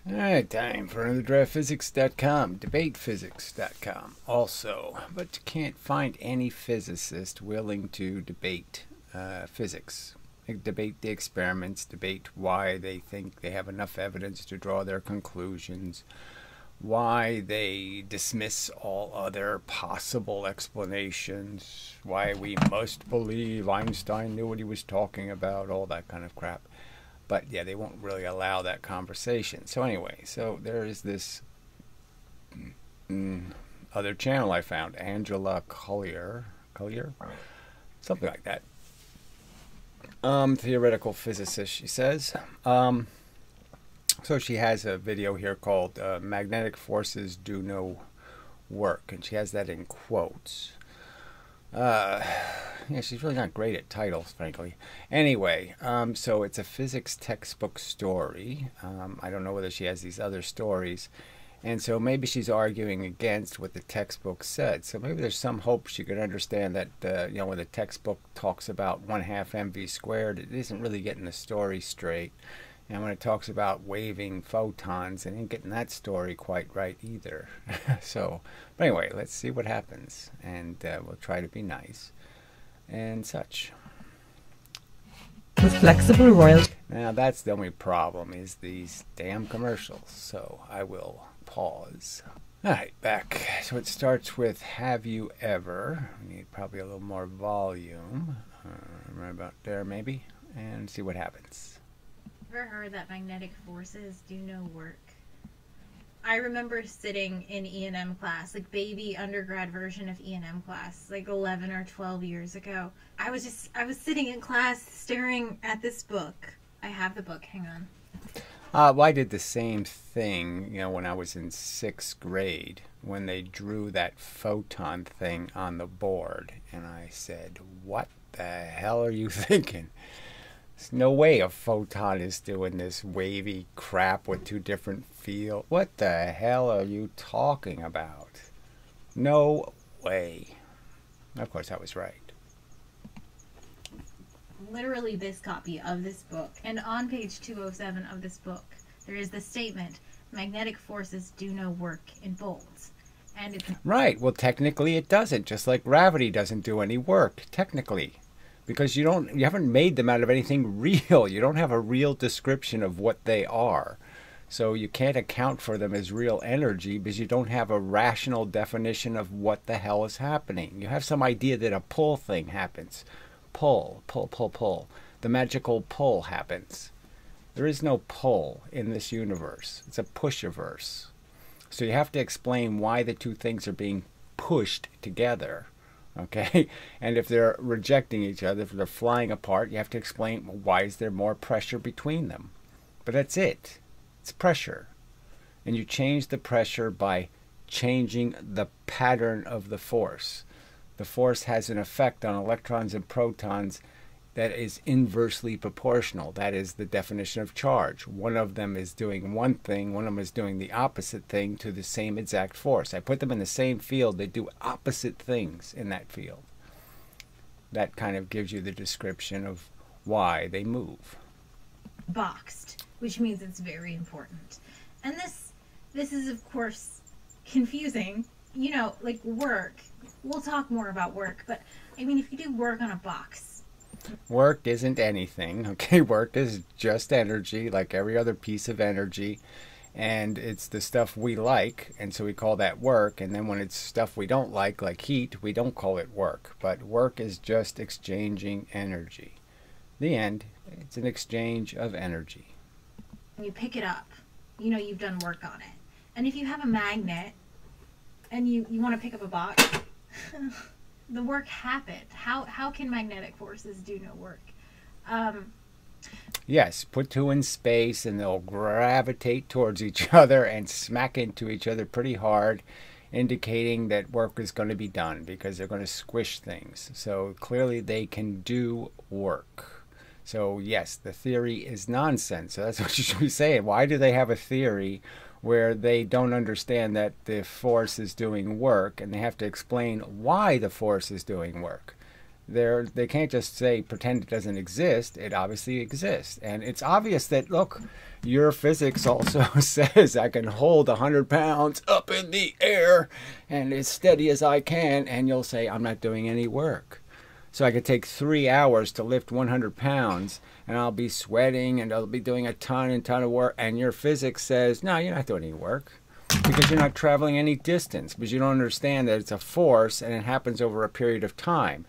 Alright, time for another draftphysics.com, debatephysics.com also. But you can't find any physicist willing to debate physics. Debate the experiments, debate why they think they have enough evidence to draw their conclusions, why they dismiss all other possible explanations, why we must believe Einstein knew what he was talking about, all that kind of crap. But yeah, they won't really allow that conversation. So anyway, so there is this other channel I found, Angela Collier, something like that. Theoretical physicist, she says. So she has a video here called "Magnetic Forces Do No Work," and she has that in quotes. Yeah, she's really not great at titles, frankly. Anyway, so it's a physics textbook story. I don't know whether she has these other stories. And so maybe she's arguing against what the textbook said. So maybe there's some hope she could understand that, when the textbook talks about 1/2 mv squared, it isn't really getting the story straight. And when it talks about waving photons, it ain't getting that story quite right either. So, but anyway, let's see what happens. And we'll try to be nice and such. With flexible royalty. Now that's the only problem, is these damn commercials. So I will pause. Alright, back. So it starts with "Have you ever?" We need probably a little more volume. Right about there maybe. And see what happens. Ever heard that magnetic forces do no work? I remember sitting in E&M class, like baby undergrad version of E&M class, like 11 or 12 years ago. I was sitting in class staring at this book. I have the book, hang on. Well, I did the same thing, when I was in 6th grade, when they drew that photon thing on the board. And I said, what the hell are you thinking? There's no way a photon is doing this wavy crap with two different fields. What the hell are you talking about? No way. Of course, I was right. Literally this copy of this book. And on page 207 of this book, there is the statement, "Magnetic forces do no work," in bolds. And it's right. Well, technically it doesn't. Just like gravity doesn't do any work, technically. Because you haven't made them out of anything real. You don't have a real description of what they are. So you can't account for them as real energy because you don't have a rational definition of what the hell is happening. You have some idea that a pull thing happens. Pull, pull, pull, pull. The magical pull happens. There is no pull in this universe. It's a push-averse. So you have to explain why the two things are being pushed together. Okay, and if they're rejecting each other, if they're flying apart, you have to explain, well, why is there more pressure between them? But that's it. It's pressure. And you change the pressure by changing the pattern of the force. The force has an effect on electrons and protons that is inversely proportional. That is the definition of charge. One of them is doing one thing, one of them is doing the opposite thing to the same exact force. I put them in the same field, they do opposite things in that field. That kind of gives you the description of why they move. Boxed, which means it's very important. And this is of course confusing. Like work. We'll talk more about work, but I mean, if you do work on a box, work isn't anything, okay? Work is just energy, like every other piece of energy, and it's the stuff we like, and so we call that work. And then when it's stuff we don't like heat, we don't call it work. But work is just exchanging energy. The end. It's an exchange of energy. You pick it up, you've done work on it. And if you have a magnet and you want to pick up a box, the work happened. How can magnetic forces do no work? Yes, put two in space and they'll gravitate towards each other and smack into each other pretty hard, indicating that work is going to be done because they're going to squish things. So clearly they can do work. So yes, the theory is nonsense. So that's what you should be saying. Why do they have a theory where they don't understand that the force is doing work, and they have to explain why the force is doing work? They can't just say pretend it doesn't exist. It obviously exists. And it's obvious that, look, your physics also says I can hold 100 pounds up in the air and as steady as I can, and you'll say I'm not doing any work. So I could take 3 hours to lift 100 pounds and I'll be sweating and I'll be doing a ton of work, and your physics says, no, you're not doing any work. Because you're not traveling any distance, because you don't understand that it's a force and it happens over a period of time.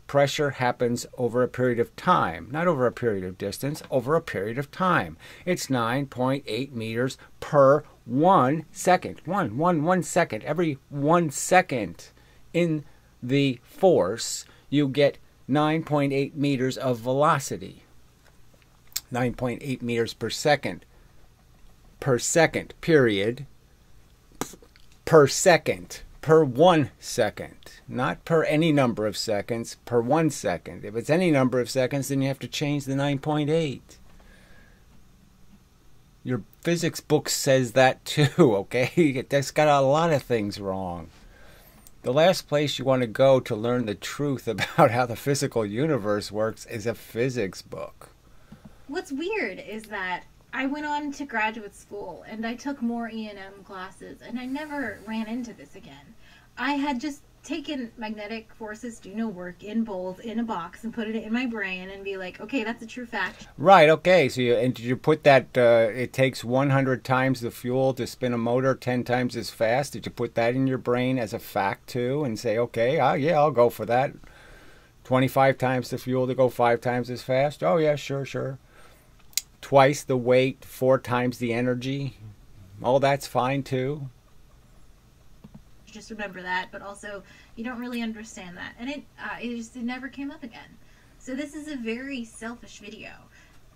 Pressure happens over a period of time, not over a period of distance, over a period of time. It's 9.8 meters per 1 second. One second. Every 1 second in the force, you get 9.8 meters of velocity. 9.8 meters per second. Per second, period. Per second. Per 1 second. Not per any number of seconds, per 1 second. If it's any number of seconds, then you have to change the 9.8. Your physics book says that too, okay? That's got a lot of things wrong. The last place you want to go to learn the truth about how the physical universe works is a physics book. What's weird is that I went on to graduate school and I took more E&M classes and I never ran into this again. I had just taken magnetic forces do no work in bold in a box and put it in my brain and be like, okay, that's a true fact. Right, okay. So did you put that it takes 100 times the fuel to spin a motor 10 times as fast? Did you put that in your brain as a fact too and say, okay, yeah, I'll go for that. 25 times the fuel to go 5 times as fast? Oh yeah, sure. Twice the weight, 4 times the energy. All that's fine too. Just remember that, but also you don't really understand that, and it never came up again. So this is a very selfish video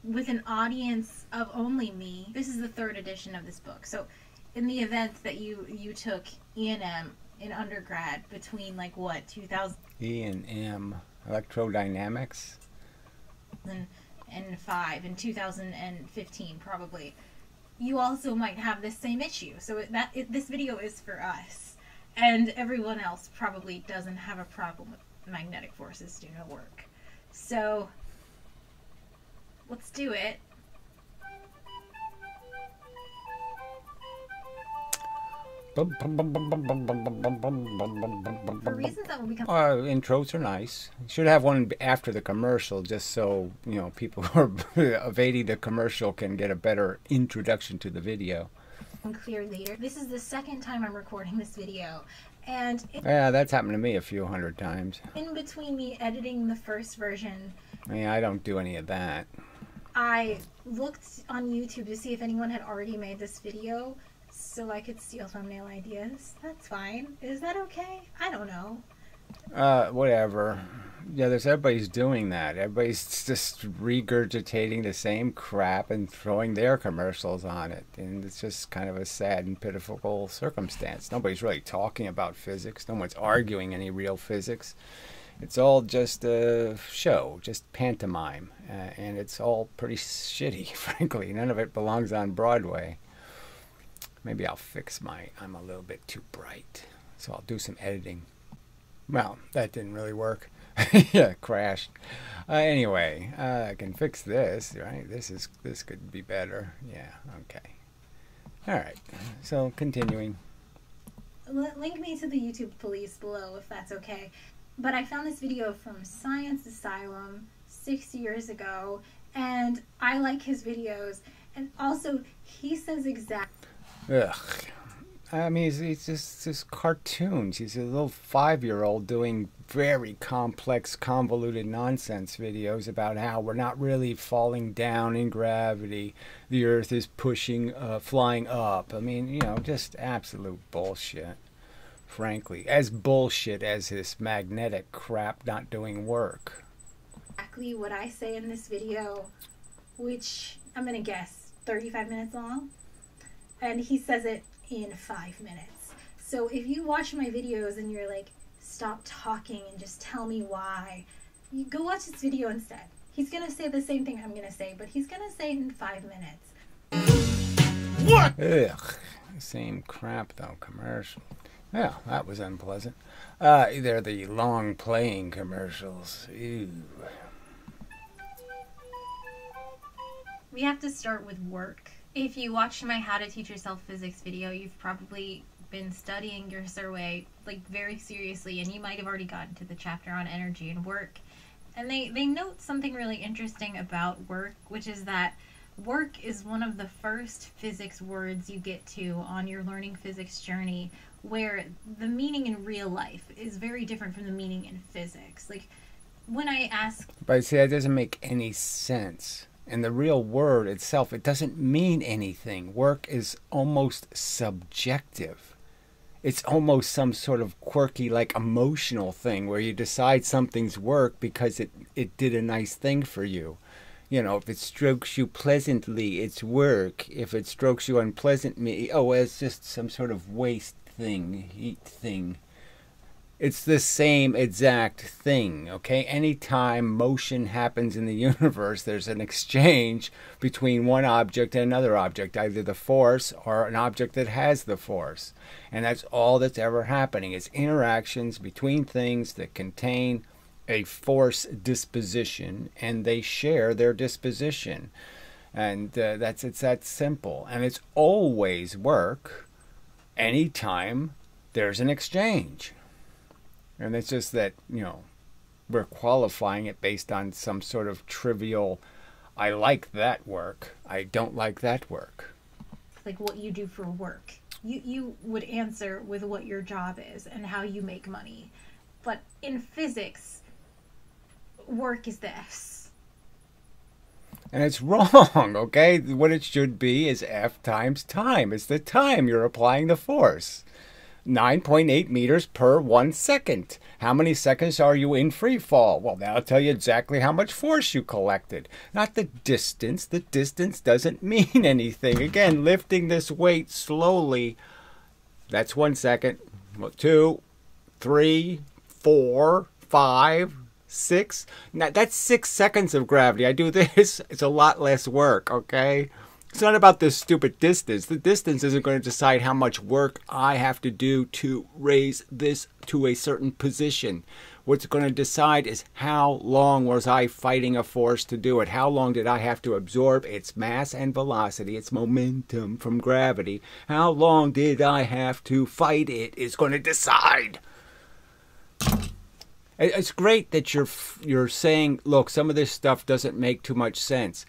with an audience of only me. This is the 3rd edition of this book. So in the event that you took E&M in undergrad between like what 2000 E&M electrodynamics and 5 and 2015 probably, you also might have this same issue. So this video is for us. And everyone else probably doesn't have a problem with magnetic forces do no work. So, let's do it. For reasons that will become... intros are nice. You should have one after the commercial, just so, people who are evading the commercial can get a better introduction to the video. Clear later. This is the 2nd time I'm recording this video, and yeah, that's happened to me a few 100 times. In between me editing the first version, I don't do any of that. I looked on YouTube to see if anyone had already made this video so I could steal thumbnail ideas. That's fine. Is that okay? I don't know. Whatever. Yeah, everybody's doing that. Everybody's just regurgitating the same crap and throwing their commercials on it. And it's just kind of a sad and pitiful circumstance. Nobody's really talking about physics. No one's arguing any real physics. It's all just a show, just pantomime. And it's all pretty shitty, frankly. None of it belongs on Broadway. Maybe I'll fix I'm a little bit too bright. So I'll do some editing. Well, that didn't really work. Yeah, crashed. Anyway, I can fix this, right? This could be better. Yeah, okay. All right. So continuing. Link me to the YouTube police below if that's okay. But I found this video from Science Asylum 6 years ago, and I like his videos. And also, he says Ugh. I mean, he's just cartoons. He's a little 5-year-old doing very complex, convoluted nonsense videos about how we're not really falling down in gravity. The Earth is flying up. I mean, just absolute bullshit. Frankly, as bullshit as this magnetic crap not doing work. Exactly what I say in this video, which I'm going to guess 35 minutes long. And he says it in 5 minutes. So if you watch my videos and you're like, stop talking and just tell me why, you go watch this video instead. He's gonna say the same thing I'm gonna say, but he's gonna say it in 5 minutes. What? Ugh. Same crap though, commercial. Yeah, that was unpleasant. They're the long playing commercials. Ew. We have to start with work. If you watched my How to Teach Yourself Physics video, you've probably been studying your survey like very seriously, and you might have already gotten to the chapter on energy and work. And they note something really interesting about work, which is that work is one of the first physics words you get to on your learning physics journey, where the meaning in real life is very different from the meaning in physics. Like, when I ask... But see, that doesn't make any sense. And the real word itself, it doesn't mean anything. Work is almost subjective. It's almost some sort of quirky, like, emotional thing where you decide something's work because it did a nice thing for you. You know, if it strokes you pleasantly, it's work. If it strokes you unpleasantly, oh, well, it's just some sort of waste thing, heat thing. It's the same exact thing, okay? Anytime motion happens in the universe, there's an exchange between one object and another object, either the force or an object that has the force. And that's all that's ever happening. It's interactions between things that contain a force disposition, and they share their disposition. And it's that simple. And it's always work anytime there's an exchange. And it's just that, you know, we're qualifying it based on some sort of trivial, I like that work, I don't like that work. Like what you do for work. You would answer with what your job is and how you make money. But in physics, work is this. And it's wrong, okay? What it should be is F times time. It's the time you're applying the force. 9.8 meters per 1 second. How many seconds are you in free fall? Well, that'll tell you exactly how much force you collected. Not the distance. The distance doesn't mean anything. Again, lifting this weight slowly, that's 1 second. 2, 3, 4, 5, 6. Now, that's 6 seconds of gravity. I do this. It's a lot less work, okay? It's not about this stupid distance. The distance isn't going to decide how much work I have to do to raise this to a certain position. What's going to decide is how long was I fighting a force to do it? How long did I have to absorb its mass and velocity, its momentum from gravity? How long did I have to fight it is going to decide. It's great that you're saying, look, some of this stuff doesn't make too much sense.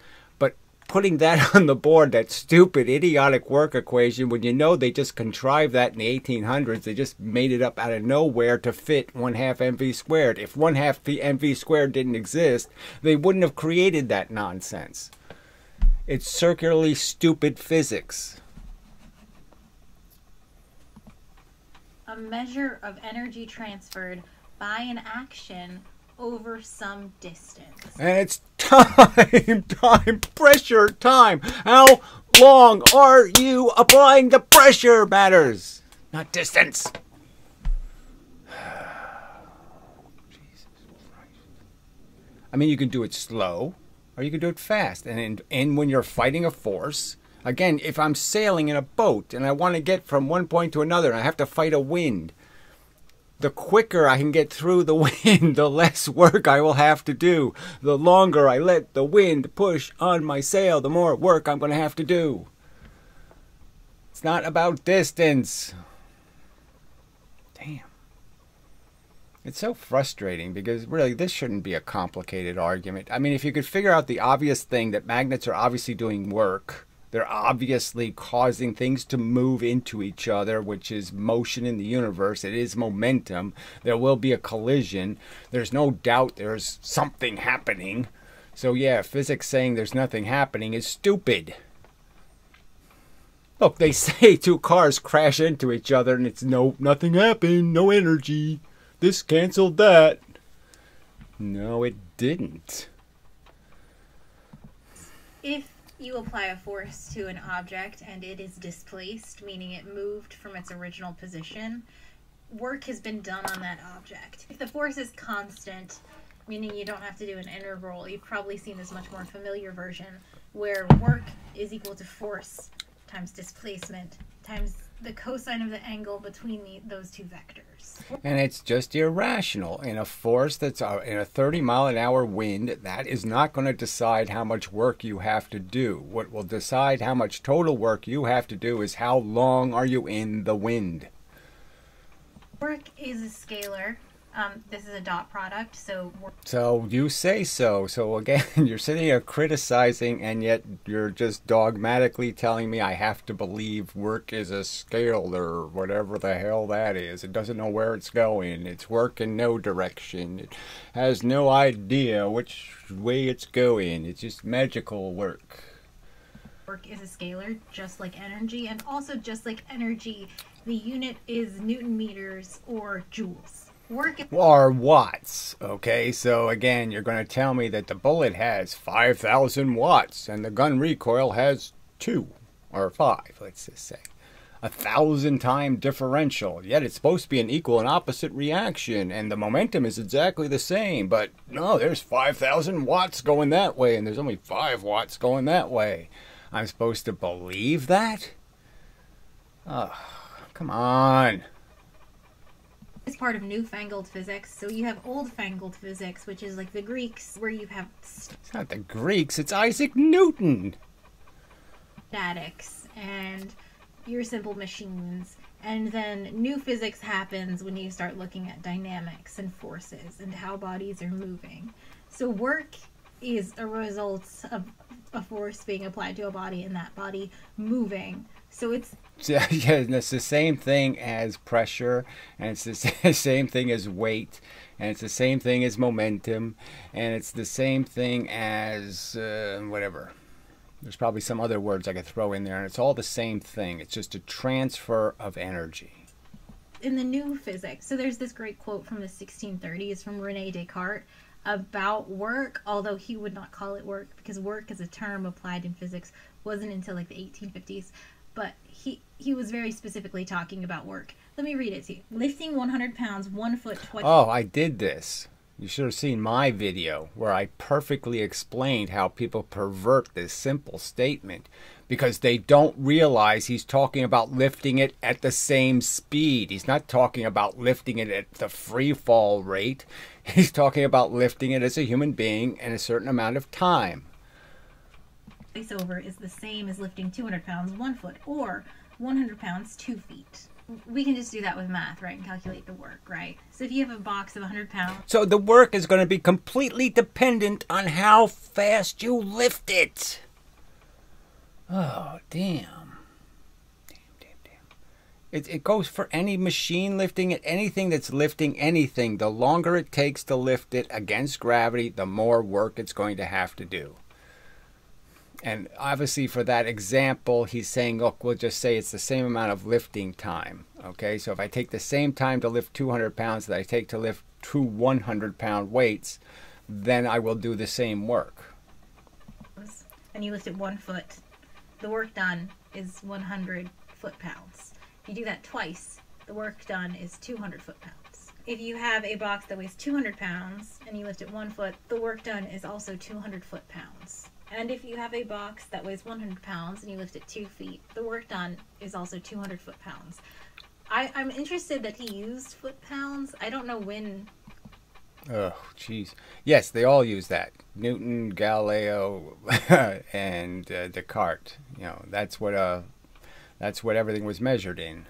Putting that on the board, that stupid, idiotic work equation, when you know they just contrived that in the 1800s, they just made it up out of nowhere to fit 1/2 mv squared. If 1/2 mv squared didn't exist, they wouldn't have created that nonsense. It's circularly stupid physics. A measure of energy transferred by an action over some distance. And it's time, pressure, time. How long are you applying the pressure matters, not distance. Jesus Christ. I mean, you can do it slow or you can do it fast. And when you're fighting a force, again, if I'm sailing in a boat and I want to get from one point to another and I have to fight a wind, the quicker I can get through the wind, the less work I will have to do. The longer I let the wind push on my sail, the more work I'm going to have to do. It's not about distance. Damn. It's so frustrating because really this shouldn't be a complicated argument. I mean, if you could figure out the obvious thing that magnets are obviously doing work, they're obviously causing things to move into each other, which is motion in the universe. It is momentum. There will be a collision. There's no doubt there's something happening. So yeah, physics saying there's nothing happening is stupid. Look, they say two cars crash into each other and it's nothing happened, no energy. This canceled that. No, it didn't. If you apply a force to an object and it is displaced, meaning it moved from its original position, work has been done on that object. If the force is constant, meaning you don't have to do an integral, you've probably seen this much more familiar version where work is equal to force times displacement times the cosine of the angle between those two vectors. And it's just irrational. In a force that's in a 30-mile-an-hour wind, that is not going to decide how much work you have to do. What will decide how much total work you have to do is how long are you in the wind. Work is a scalar. This is a dot product, so... So you say so. So again, you're sitting here criticizing, and yet you're just dogmatically telling me I have to believe work is a scalar, whatever the hell that is. It doesn't know where it's going. It's work in no direction. It has no idea which way it's going. It's just magical work. Work is a scalar, just like energy, and also just like energy, the unit is Newton meters or joules. Or watts. Okay, so again, you're going to tell me that the bullet has 5,000 watts and the gun recoil has 2 or 5, let's just say. 1,000-time differential, yet it's supposed to be an equal and opposite reaction, and the momentum is exactly the same, but no, there's 5,000 watts going that way and there's only 5 watts going that way. I'm supposed to believe that? Oh, come on. Is part of newfangled physics. So you have old-fangled physics, which is like the Greeks, where you have... It's not the Greeks, it's Isaac Newton. Statics and your simple machines. And then new physics happens when you start looking at dynamics and forces and how bodies are moving. So work is a result of a force being applied to a body and that body moving. So it's... Yeah, and it's the same thing as pressure, and it's the same thing as weight, and it's the same thing as momentum, and it's the same thing as whatever. There's probably some other words I could throw in there, and it's all the same thing. It's just a transfer of energy. In the new physics, so there's this great quote from the 1630s from René Descartes about work, although he would not call it work, because work as a term applied in physics wasn't until like the 1850s. But he was very specifically talking about work. Let me read it to you. Lifting 100 pounds, 1 foot twice. Oh, I did this. You should have seen my video where I perfectly explained how people pervert this simple statement because they don't realize he's talking about lifting it at the same speed. He's not talking about lifting it at the free fall rate. He's talking about lifting it as a human being in a certain amount of time. Over is the same as lifting 200 pounds 1 foot or 100 pounds 2 feet. We can just do that with math, right, and calculate the work, right? So if you have a box of 100 pounds... So the work is going to be completely dependent on how fast you lift it. Oh, damn. It goes for any machine lifting it, anything that's lifting anything. The longer it takes to lift it against gravity, the more work it's going to have to do. And obviously for that example, he's saying, look, we'll just say it's the same amount of lifting time. Okay, so if I take the same time to lift 200 pounds that I take to lift 2 100-pound weights, then I will do the same work. And you lift it 1 foot, the work done is 100 foot-pounds. If you do that twice, the work done is 200 foot-pounds. If you have a box that weighs 200 pounds and you lift it 1 foot, the work done is also 200 foot-pounds. And if you have a box that weighs 100 pounds and you lift it 2 feet, the work done is also 200 foot-pounds. I'm interested that he used foot-pounds. I don't know when. Oh, jeez. Yes, they all use that. Newton, Galileo, and Descartes. You know, that's what everything was measured in.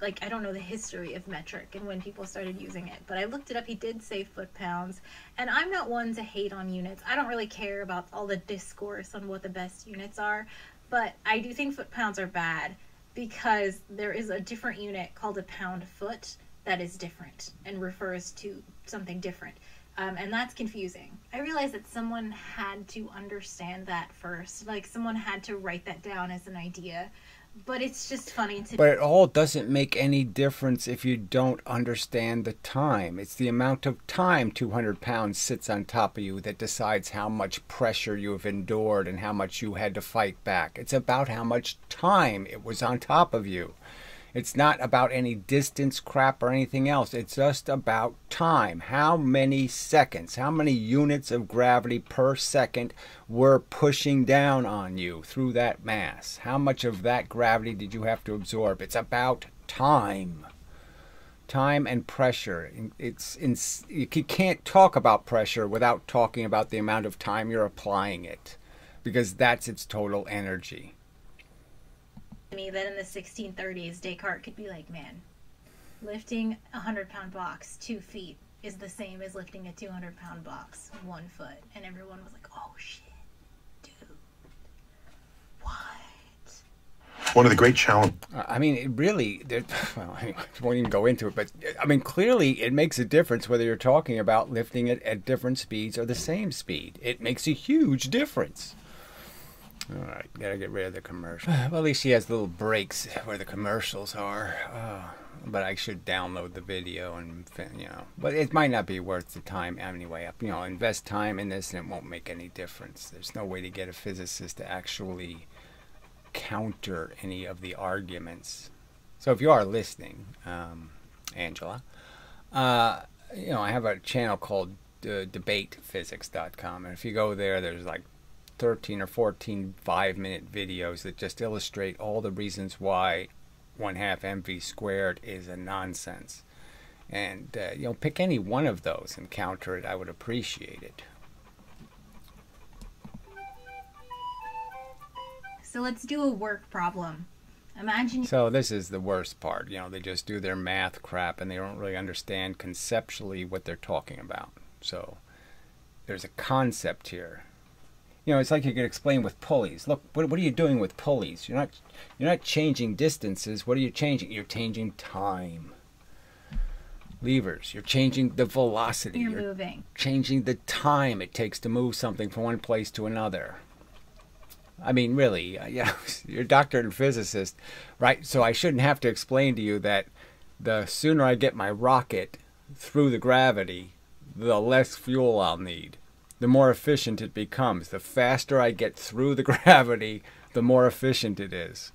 Like, I don't know the history of metric and when people started using it, but I looked it up. He did say foot-pounds, and I'm not one to hate on units. I don't really care about all the discourse on what the best units are, but I do think foot-pounds are bad because there is a different unit called a pound-foot that is different and refers to something different, and that's confusing. I realized that someone had to understand that first. Like, someone had to write that down as an idea. But it's just funny to... But it all doesn't make any difference if you don't understand the time. It's the amount of time 200 pounds sits on top of you that decides how much pressure you have endured and how much you had to fight back. It's about how much time it was on top of you. It's not about any distance crap or anything else. It's just about time. How many seconds, how many units of gravity per second were pushing down on you through that mass? How much of that gravity did you have to absorb? It's about time. Time and pressure. You can't talk about pressure without talking about the amount of time you're applying it, because that's its total energy. Me that in the 1630s, Descartes could be like, man, lifting a 100-pound box 2 feet is the same as lifting a 200-pound box 1 foot. And everyone was like, oh shit, dude, what? One of the great challenges. I mean, it really, well, I won't even go into it, but I mean, clearly it makes a difference whether you're talking about lifting it at different speeds or the same speed. It makes a huge difference. All right, gotta get rid of the commercial. Well, at least she has little breaks where the commercials are. But I should download the video and, you know, but it might not be worth the time anyway. You know, invest time in this and it won't make any difference. There's no way to get a physicist to actually counter any of the arguments. So if you are listening, Angela, you know, I have a channel called debatephysics.com, and if you go there, there's like 13 or 14 5-minute videos that just illustrate all the reasons why 1/2 mv squared is a nonsense. And you know, pick any one of those and counter it. I would appreciate it. So let's do a work problem. Imagine. So this is the worst part. You know, they just do their math crap and they don't really understand conceptually what they're talking about. So there's a concept here. You know, it's like you could explain with pulleys. Look, what are you doing with pulleys? You're not changing distances. What are you changing? You're changing time. Levers, you're changing the velocity. You're moving. Changing the time it takes to move something from one place to another. I mean, really, yeah, you're a doctorate and physicist, right? So I shouldn't have to explain to you that the sooner I get my rocket through the gravity, the less fuel I'll need. The more efficient it becomes. The faster I get through the gravity, the more efficient it is.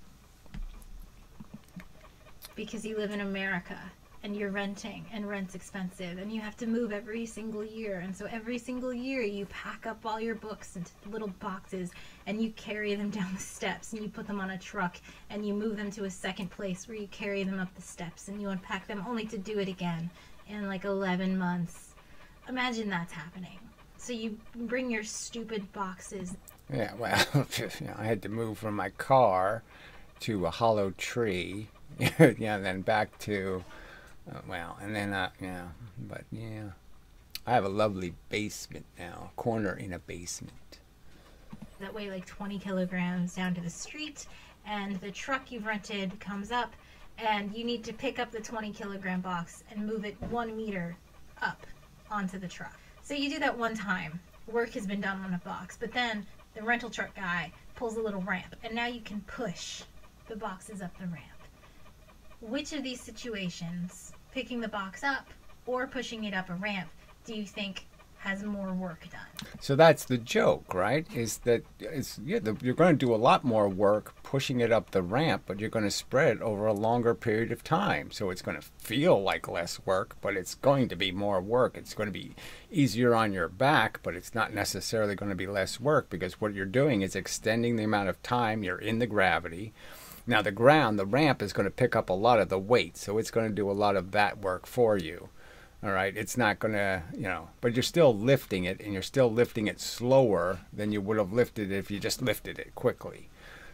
Because you live in America and you're renting and rent's expensive and you have to move every single year. And so every single year you pack up all your books into little boxes and you carry them down the steps and you put them on a truck and you move them to a second place where you carry them up the steps and you unpack them only to do it again in like 11 months. Imagine that's happening. So you bring your stupid boxes. Yeah, well, you know, I had to move from my car to a hollow tree, yeah, then back to, well, and then, yeah, but yeah. I have a lovely basement now, a corner in a basement. That weigh like 20 kilograms down to the street, and the truck you've rented comes up, and you need to pick up the 20 kilogram box and move it 1 meter up onto the truck. So you do that one time. Work has been done on a box, but then the rental truck guy pulls a little ramp, and now you can push the boxes up the ramp. Which of these situations, picking the box up or pushing it up a ramp, do you think has more work done? So that's the joke, right? Is that you're going to do a lot more work pushing it up the ramp, but you're going to spread it over a longer period of time. So it's going to feel like less work, but it's going to be more work. It's going to be easier on your back, but it's not necessarily going to be less work, because what you're doing is extending the amount of time you're in the gravity. Now the ramp is going to pick up a lot of the weight, so it's going to do a lot of that work for you. All right, it's not going to, you know, but you're still lifting it, and you're still lifting it slower than you would have lifted it if you just lifted it quickly.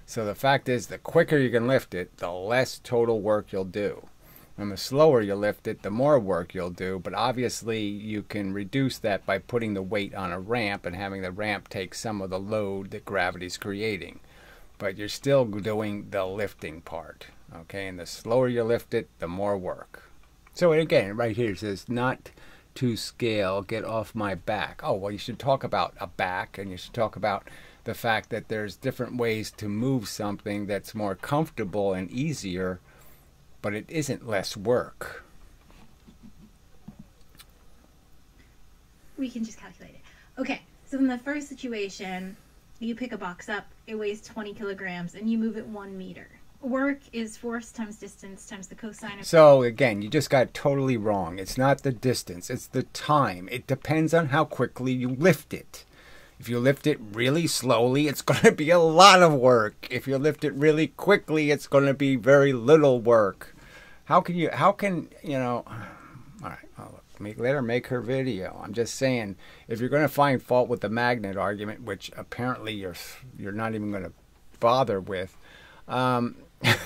So the fact is, the quicker you can lift it, the less total work you'll do. And the slower you lift it, the more work you'll do. But obviously, you can reduce that by putting the weight on a ramp and having the ramp take some of the load that gravity's creating. But you're still doing the lifting part, okay? And the slower you lift it, the more work. So again, right here it says, not to scale, get off my back. Oh, well, you should talk about a back, and you should talk about the fact that there's different ways to move something that's more comfortable and easier, but it isn't less work. We can just calculate it. Okay, so in the first situation, you pick a box up, it weighs 20 kilograms, and you move it 1 meter. Work is force times distance times the cosine of... So again, you just got totally wrong. It's not the distance, it's the time. It depends on how quickly you lift it. If you lift it really slowly, it's going to be a lot of work. If you lift it really quickly, it's going to be very little work. How can, you know, all right, let her make her video. I'm just saying, if you're going to find fault with the magnet argument, which apparently you're not even going to bother with,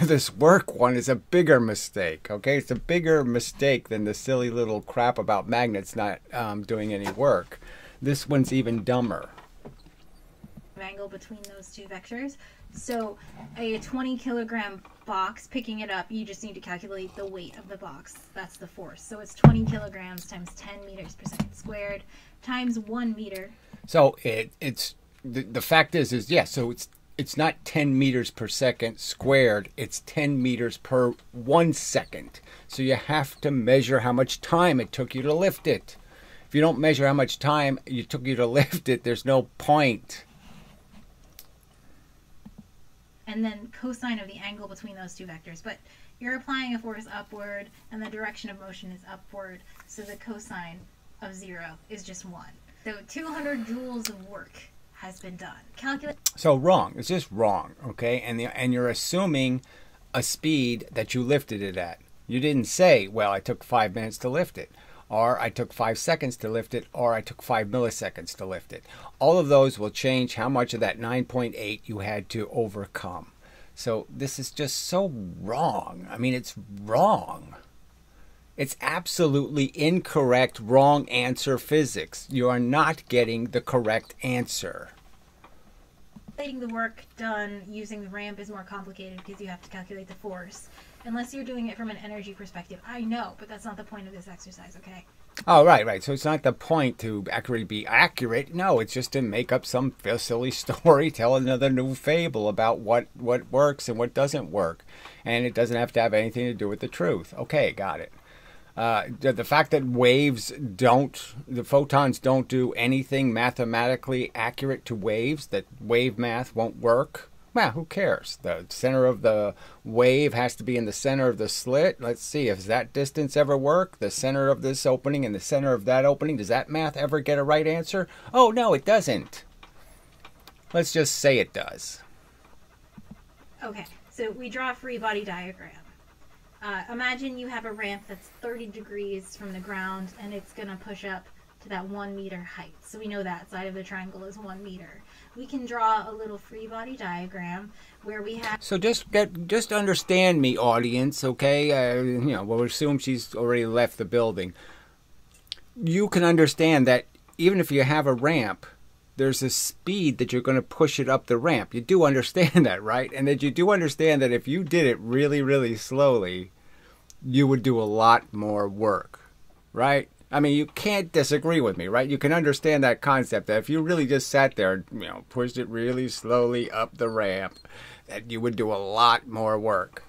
this work one is a bigger mistake, okay? It's a bigger mistake than the silly little crap about magnets not doing any work. This one's even dumber. Angle between those two vectors. So a 20 kilogram box, picking it up, you just need to calculate the weight of the box. That's the force. So it's 20 kilograms times 10 meters per second squared times 1 meter. So it's the fact is yes, so it's not 10 meters per second squared, it's 10 meters per 1 second. So you have to measure how much time it took you to lift it. If you don't measure how much time it took you to lift it, there's no point. And then cosine of the angle between those two vectors. But you're applying a force upward, and the direction of motion is upward, so the cosine of 0 is just 1. So 200 joules of work has been done. Calculate. So wrong. It's just wrong, okay? And you're assuming a speed that you lifted it at. You didn't say, well, I took 5 minutes to lift it, or I took 5 seconds to lift it, or I took 5 milliseconds to lift it. All of those will change how much of that 9.8 you had to overcome. So this is just so wrong. I mean, it's wrong. It's absolutely incorrect, wrong answer physics. You are not getting the correct answer. Calculating the work done using the ramp is more complicated because you have to calculate the force. Unless you're doing it from an energy perspective. I know, but that's not the point of this exercise, okay? Oh, right. So it's not the point to actually be accurate. No, it's just to make up some silly story, tell another new fable about what works and what doesn't work. And it doesn't have to have anything to do with the truth. Okay, got it. The fact that the photons don't do anything mathematically accurate to waves, that wave math won't work, well, who cares? The center of the wave has to be in the center of the slit. Let's see, does that distance ever work? The center of this opening and the center of that opening, does that math ever get a right answer? Oh, no, it doesn't. Let's just say it does. Okay, so we draw a free body diagram. Imagine you have a ramp that's 30 degrees from the ground and it's going to push up to that 1 meter height. So we know that side of the triangle is 1 meter. We can draw a little free body diagram where we have... So just understand me, audience, okay? We'll assume she's already left the building. You can understand that even if you have a ramp, there's a speed that you're going to push it up the ramp. You do understand that, right? And that you do understand that if you did it really, really slowly, you would do a lot more work, right? I mean, you can't disagree with me, right? You can understand that concept that if you really just sat there, pushed it really slowly up the ramp, that you would do a lot more work.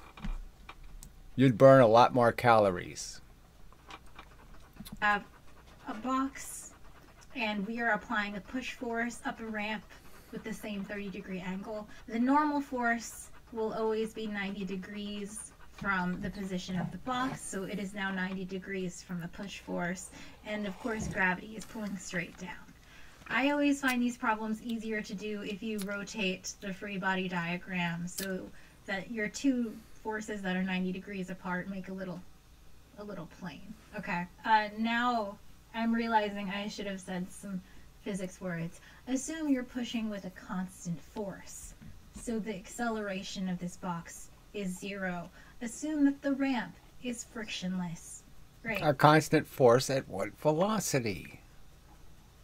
You'd burn a lot more calories. A box, and we are applying a push force up a ramp with the same 30-degree angle. The normal force will always be 90 degrees from the position of the box, so it is now 90 degrees from the push force, and of course gravity is pulling straight down. I always find these problems easier to do if you rotate the free body diagram so that your two forces that are 90 degrees apart make a little plane. Okay, now I'm realizing I should have said some physics words. Assume you're pushing with a constant force, so the acceleration of this box is 0. Assume that the ramp is frictionless. Great. A constant force at what velocity?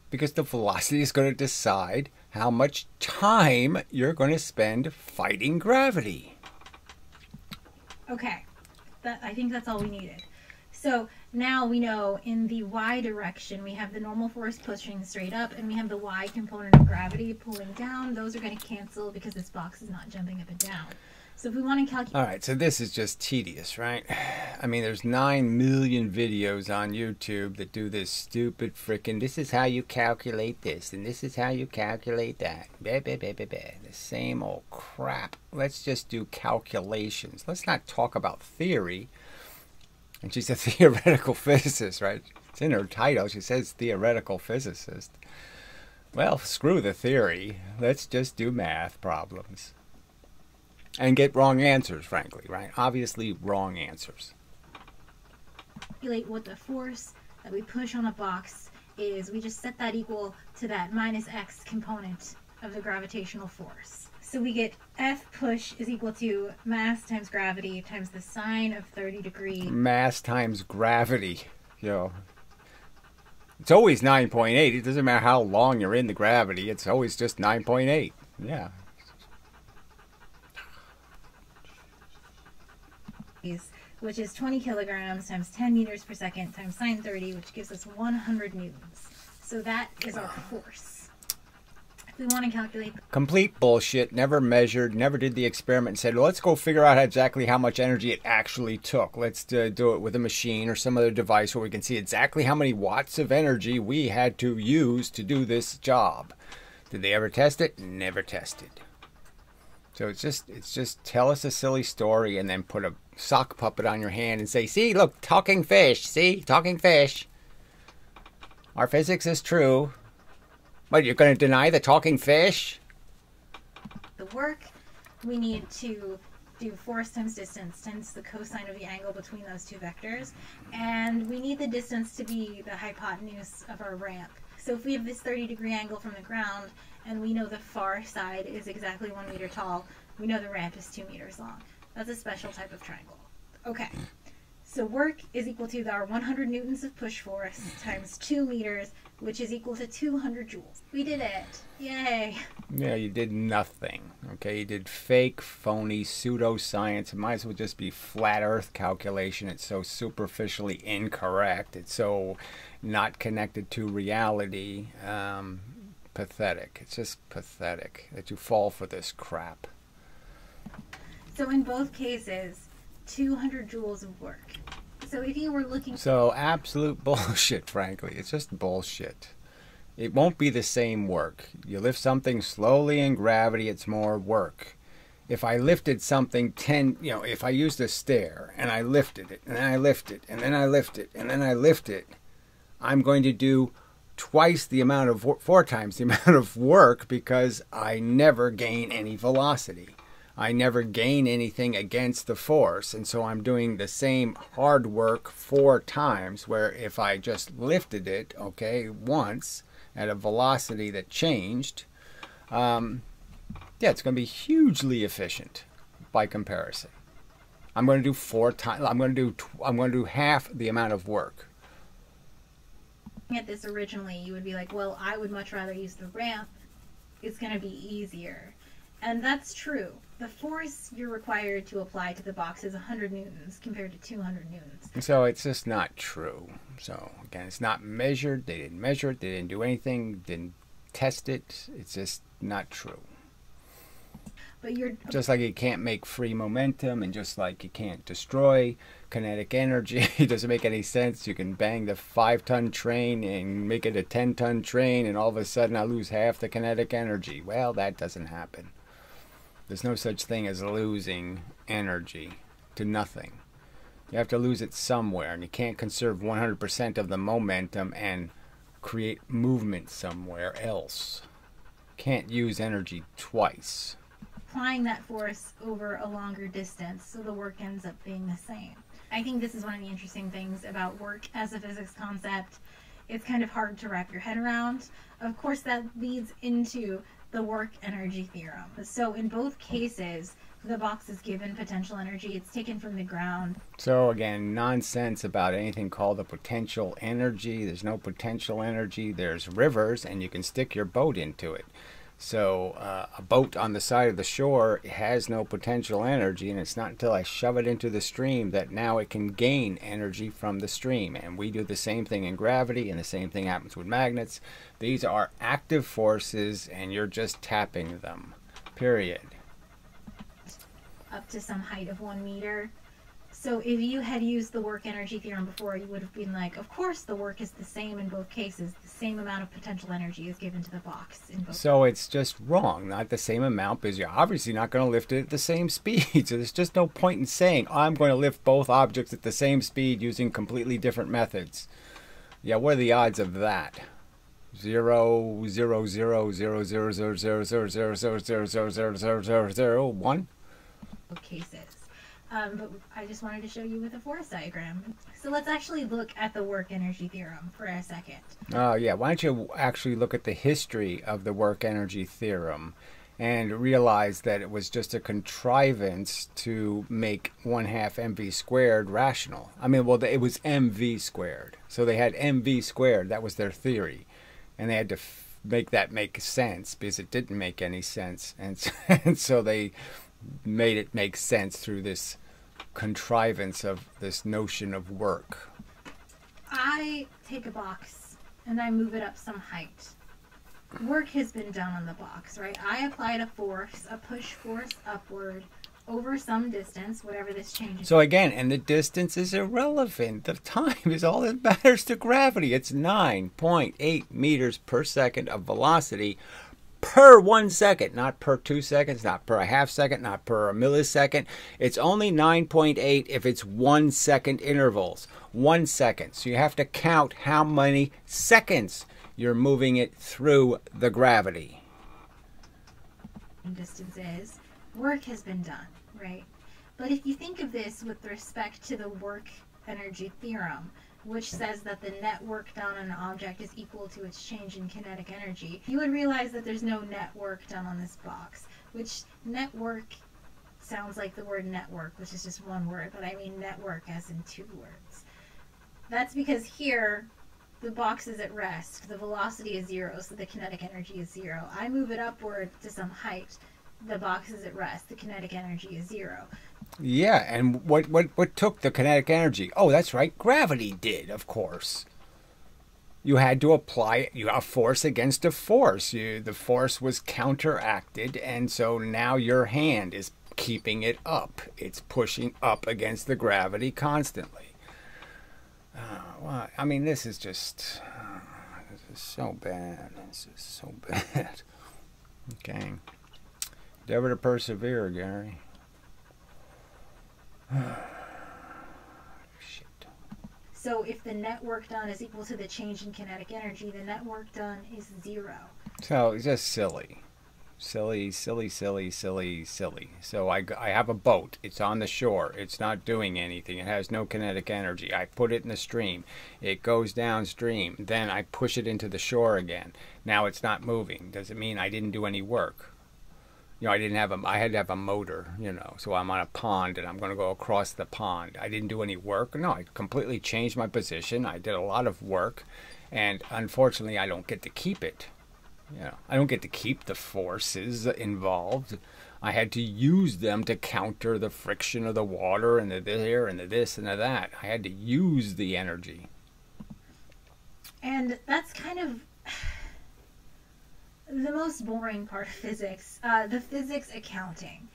Because the velocity is going to decide how much time you're going to spend fighting gravity. Okay, I think that's all we needed. So now we know in the y direction we have the normal force pushing straight up and we have the y component of gravity pulling down. Those are going to cancel because this box is not jumping up and down. So if we want to calculate... All right, so this is just tedious, right? I mean, there's 9 million videos on YouTube that do this stupid frickin', this is how you calculate this, and this is how you calculate that. Bah, bah, bah, bah, bah. The same old crap. Let's just do calculations. Let's not talk about theory. And she's a theoretical physicist, right? It's in her title. She says theoretical physicist. Well, screw the theory. Let's just do math problems. And get wrong answers, frankly, right? Obviously, wrong answers. Calculate what the force that we push on a box is. We just set that equal to that minus x component of the gravitational force. So we get F push is equal to mass times gravity times the sine of 30 degrees. Mass times gravity, you know. It's always 9.8. It doesn't matter how long you're in the gravity. It's always just 9.8. Yeah. Which is 20 kilograms times 10 meters per second times sine 30, which gives us 100 newtons. So that is our force. If we want to calculate... Complete bullshit. Never measured, never did the experiment and said, well, let's go figure out exactly how much energy it actually took. Let's do it with a machine or some other device where we can see exactly how many watts of energy we had to use to do this job. Did they ever test it? Never tested. So it's just tell us a silly story and then put a sock puppet on your hand and say, see, look, talking fish. See, talking fish. Our physics is true. What, you're going to deny the talking fish? The work, we need to do force times distance times the cosine of the angle between those two vectors. And we need the distance to be the hypotenuse of our ramp. So if we have this 30-degree angle from the ground, and we know the far side is exactly 1 meter tall, we know the ramp is 2 meters long. That's a special type of triangle. Okay, so work is equal to our 100 newtons of push force times 2 meters, which is equal to 200 joules. We did it. Yay. Yeah, you did nothing. Okay, you did fake, phony, pseudoscience. It might as well just be flat earth calculation. It's so superficially incorrect. It's so not connected to reality. Pathetic. It's just pathetic that you fall for this crap. So in both cases, 200 joules of work. So if you were looking... So absolute bullshit, frankly. It's just bullshit. It won't be the same work. You lift something slowly in gravity, it's more work. If I lifted something if I used a stair and I lifted it, and then I lift it, and then I lift it, and then I lift it, I'm going to do twice the amount of 4 times the amount of work because I never gain any velocity. I never gain anything against the force, and so I'm doing the same hard work 4 times, where if I just lifted it, okay, once at a velocity that changed, yeah, it's going to be hugely efficient by comparison. I'm going to do 4 times. I'm going to do half the amount of work. At this originally, you would be like, well, I would much rather use the ramp. It's going to be easier. And that's true. The force you're required to apply to the box is 100 newtons compared to 200 newtons. So it's just not true. So again, it's not measured. They didn't measure it. They didn't do anything. Didn't test it. It's just not true. But you're just like you can't make free momentum, and just like you can't destroy kinetic energy. It doesn't make any sense. You can bang the 5-ton train and make it a 10-ton train, and all of a sudden I lose half the kinetic energy. Well, that doesn't happen. There's no such thing as losing energy to nothing. You have to lose it somewhere, and you can't conserve 100% of the momentum and create movement somewhere else. Can't use energy twice. Applying that force over a longer distance, so the work ends up being the same. I think this is one of the interesting things about work as a physics concept. It's kind of hard to wrap your head around. Of course, that leads into the work energy theorem. So in both cases, the box is given potential energy. It's taken from the ground. So again, nonsense about anything called a potential energy. There's no potential energy. There's rivers, and you can stick your boat into it. So a boat on the side of the shore has no potential energy, and it's not until I shove it into the stream that now it can gain energy from the stream. And we do the same thing in gravity, and the same thing happens with magnets. These are active forces, and you're just tapping them, period. up to some height of 1 meter. So if you had used the work energy theorem before, you would have been like, of course the work is the same in both cases. The same amount of potential energy is given to the box in both. So it's just wrong, not the same amount, because you're obviously not going to lift it at the same speed. So there's just no point in saying, I'm going to lift both objects at the same speed using completely different methods. Yeah, what are the odds of that? 0, 0, 0, 0, 0, 0, 0, 0, 0, 0, 0, 0, 0, 0, 0, 0, 1. Cases. But I just wanted to show you with a force diagram. So let's actually look at the work energy theorem for a second. Oh, yeah. Why don't you actually look at the history of the work energy theorem and realize that it was just a contrivance to make 1/2 mv squared rational. I mean, well, it was mv squared. So they had mv squared. That was their theory. And they had to make that make sense because it didn't make any sense. And so they made it make sense through this contrivance of this notion of work. I take a box and I move it up some height. Work has been done on the box, right? I applied a force, a push force upward over some distance, whatever this change is. So again, and the distance is irrelevant. The time is all that matters to gravity. It's 9.8 meters per second of velocity per 1 second, not per 2 seconds, not per a half second, not per a millisecond. It's only 9.8 if it's 1 second intervals. 1 second. So you have to count how many seconds you're moving it through the gravity. Distance is, work has been done, right? But if you think of this with respect to the work energy theorem, which says that the net work done on an object is equal to its change in kinetic energy, you would realize that there's no net work done on this box, which net work sounds like the word network, which is just one word, but I mean network as in 2 words. That's because here, the box is at rest, the velocity is 0, so the kinetic energy is 0. I move it upward to some height, the box is at rest, the kinetic energy is 0. Yeah, and what took the kinetic energy? Oh, that's right, gravity did, of course. You had to apply a force against a force. The force was counteracted, and so now your hand is keeping it up. It's pushing up against the gravity constantly. Well, I mean, this is just... this is so bad. This is so bad. Okay. Endeavor to persevere, Gary. Shit. So if the net work done is equal to the change in kinetic energy, the net work done is 0. So it's just silly. Silly, silly, silly, silly, silly. So I have a boat. It's on the shore. It's not doing anything. It has no kinetic energy. I put it in the stream. It goes downstream. Then I push it into the shore again. Now it's not moving. Does it mean I didn't do any work? You know, I had to have a motor, you know, so I'm on a pond and I'm going to go across the pond. I didn't do any work. No, I completely changed my position. I did a lot of work, and unfortunately I don't get to keep it. You know, I don't get to keep the forces involved. I had to use them to counter the friction of the water and the there and the this and the that. I had to use the energy. And that's kind of the most boring part of physics, the physics accounting.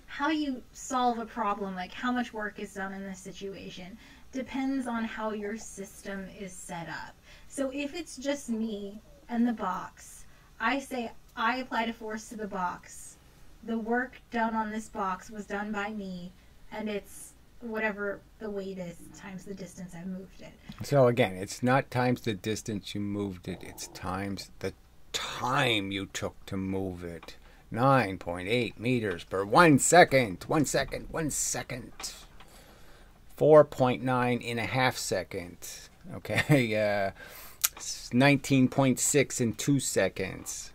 How you solve a problem, like how much work is done in this situation, depends on how your system is set up. So if it's just me and the box, I say I applied a force to the box. The work done on this box was done by me, and it's whatever the weight is times the distance I moved it. So again, it's not times the distance you moved it, it's times the time you took to move it. 9.8 meters per 1 second. 1 second. 1 second. 4.9 in a half second. Okay. 19.6 in 2 seconds.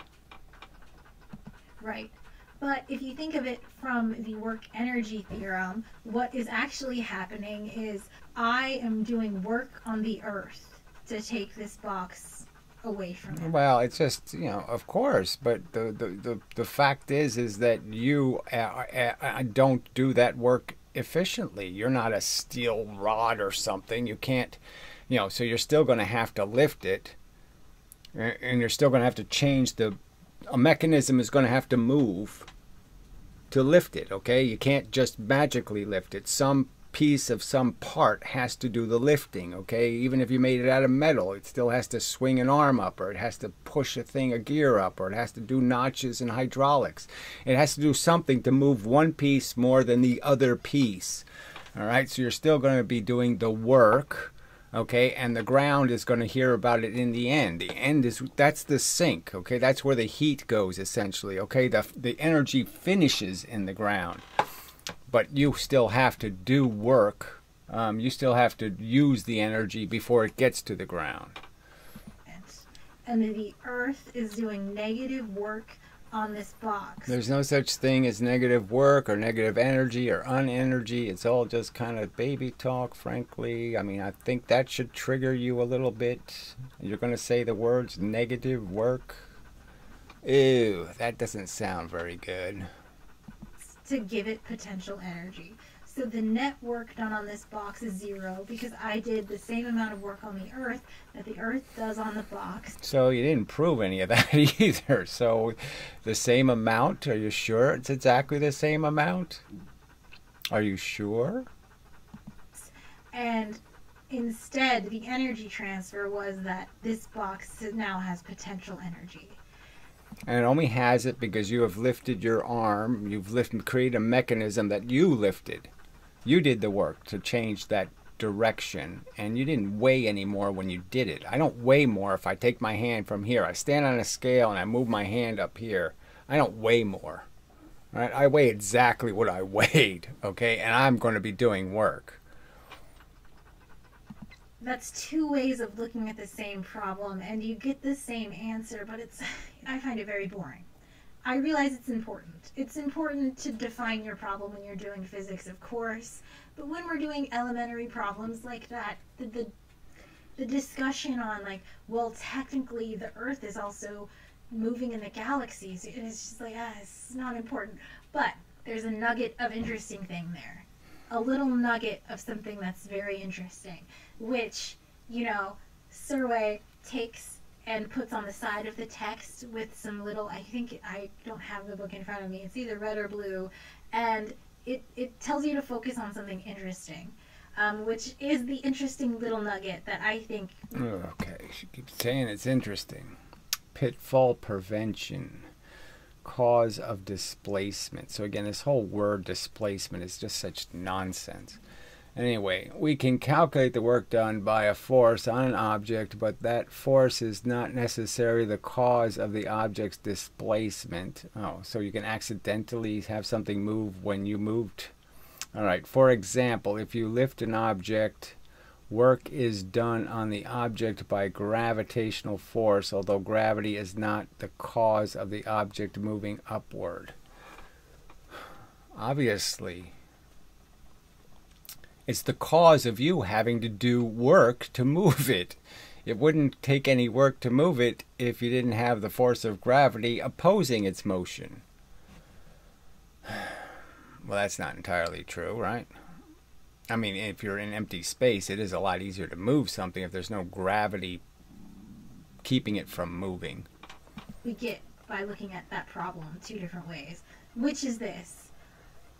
Right. But if you think of it from the work energy theorem, what is actually happening is I am doing work on the earth to take this box away from it. Well, it's just, you know, of course, but the fact is that you don't do that work efficiently. You're not a steel rod or something. You can't, you know, so you're still going to have to lift it, and you're still going to have to change a mechanism is going to have to move to lift it, okay? You can't just magically lift it. Some piece of some part has to do the lifting, okay? Even if you made it out of metal, it still has to swing an arm up, or it has to push a gear up, or it has to do notches in hydraulics. It has to do something to move one piece more than the other piece. All right, so you're still going to be doing the work, okay? And the ground is going to hear about it in the end. The end is, that's the sink, okay? That's where the heat goes, essentially, okay? The energy finishes in the ground. But you still have to do work. You still have to use the energy before it gets to the ground. And the earth is doing negative work on this box. There's no such thing as negative work or negative energy or unenergy. It's all just kind of baby talk, frankly. I mean, I think that should trigger you a little bit. You're going to say the words negative work. Ew, that doesn't sound very good. To give it potential energy. So the net work done on this box is 0 because I did the same amount of work on the earth that the earth does on the box. So you didn't prove any of that either. So the same amount, are you sure it's exactly the same amount? Are you sure? And instead, the energy transfer was that this box now has potential energy. And it only has it because you have lifted your arm. You've created a mechanism that you lifted. You did the work to change that direction. And you didn't weigh any more when you did it. I don't weigh more if I take my hand from here. I stand on a scale and I move my hand up here. I don't weigh more. Right? I weigh exactly what I weighed. Okay? And I'm going to be doing work. That's two ways of looking at the same problem, and you get the same answer, but I find it very boring. I realize it's important. It's important to define your problem when you're doing physics, of course, but when we're doing elementary problems like that, the discussion on, like, well, technically the Earth is also moving in the galaxies, it's just like, it's not important. But there's a nugget of interesting thing there. A little nugget of something that's very interesting, which, you know, Survey takes and puts on the side of the text with some little, I don't have the book in front of me, it's either red or blue, and it tells you to focus on something interesting, which is the interesting little nugget that I think... Okay, she keeps saying it's interesting. Pitfall prevention. Cause of displacement. So again, this whole word displacement is just such nonsense. Anyway, we can calculate the work done by a force on an object, but that force is not necessarily the cause of the object's displacement. Oh, so you can accidentally have something move when you moved. All right, for example, if you lift an object, work is done on the object by gravitational force, although gravity is not the cause of the object moving upward. Obviously, it's the cause of you having to do work to move it. It wouldn't take any work to move it if you didn't have the force of gravity opposing its motion. Well, that's not entirely true, right? I mean, if you're in empty space, it is a lot easier to move something if there's no gravity keeping it from moving. We get, by looking at that problem, two different ways, which is this.